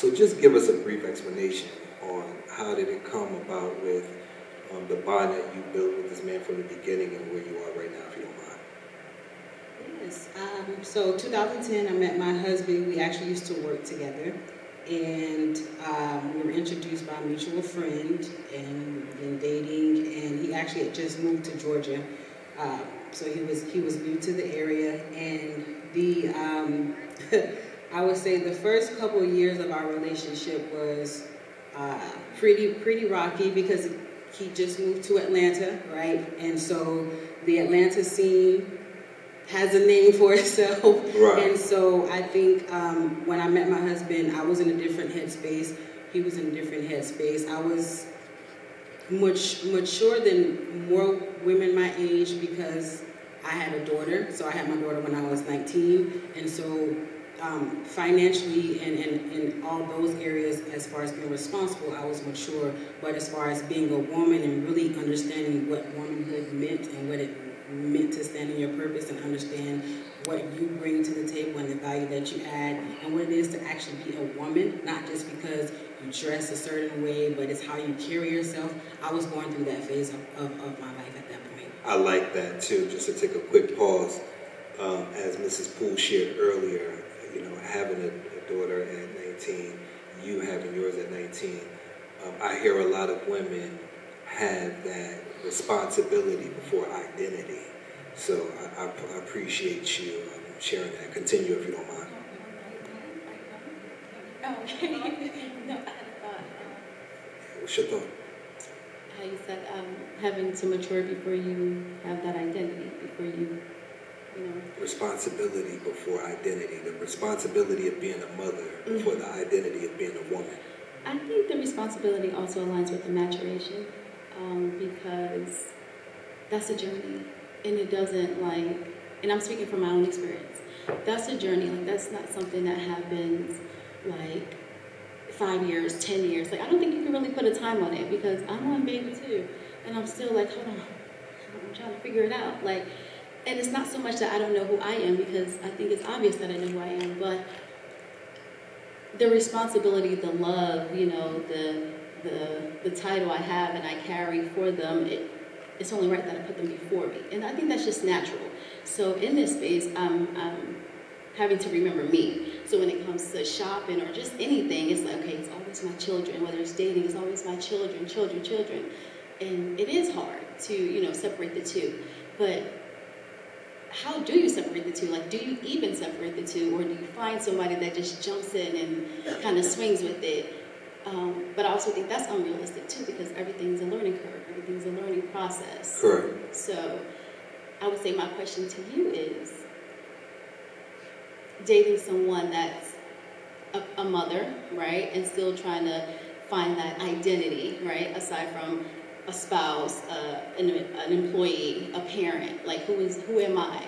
So just give us a brief explanation on how did it come about with the bond that you built with this man from the beginning and where you are right now, if you don't mind. Yes. So 2010, I met my husband. We actually used to work together, and we were introduced by a mutual friend, and we've been dating. And he actually had just moved to Georgia, so he was new to the area. And the I would say the first couple of years of our relationship was pretty rocky because he just moved to Atlanta, right? And so the Atlanta scene has a name for itself. Right. And so I think when I met my husband, I was in a different headspace. He was in a different headspace. I was much mature than more women my age because I had a daughter. So I had my daughter when I was 19. And so financially and in all those areas, as far as being responsible, I was mature. But as far as being a woman and really understanding what womanhood meant and what it meant to stand in your purpose and understand what you bring to the table and the value that you add and what it is to actually be a woman, not just because you dress a certain way, but it's how you carry yourself. I was going through that phase of my life at that point. I like that too. Just to take a quick pause, as Mrs. Poole shared earlier, having a daughter at 19, you having yours at 19, I hear a lot of women have that responsibility before identity. So I appreciate you sharing that. Continue if you don't mind. Okay. No, I had a thought. What's your thought? How you said having to mature before you have that identity, before you know. Responsibility before identity. The responsibility of being a mother before the identity of being a woman. I think the responsibility also aligns with the maturation because that's a journey. And it doesn't and I'm speaking from my own experience, that's a journey. That's not something that happens 5 years, 10 years. I don't think you can really put a time on it because I'm on baby too. And I'm still hold on, I'm trying to figure it out. And it's not so much that I don't know who I am because I think it's obvious that I know who I am, but the responsibility, the love, the title I have and I carry for them, it's only right that I put them before me. And I think that's just natural. So in this space, I'm having to remember me. So when it comes to shopping or just anything, it's okay, it's always my children. Whether it's dating, it's always my children. And it is hard to, separate the two. But how do you separate the two? Do you even separate the two? Or do you find somebody that just jumps in and kind of swings with it? But I also think that's unrealistic too because everything's a learning curve. Everything's a learning process. Correct. So I would say my question to you is dating someone that's a mother, right? And still trying to find that identity, right? Aside from a spouse, an employee, a parent. Who am I?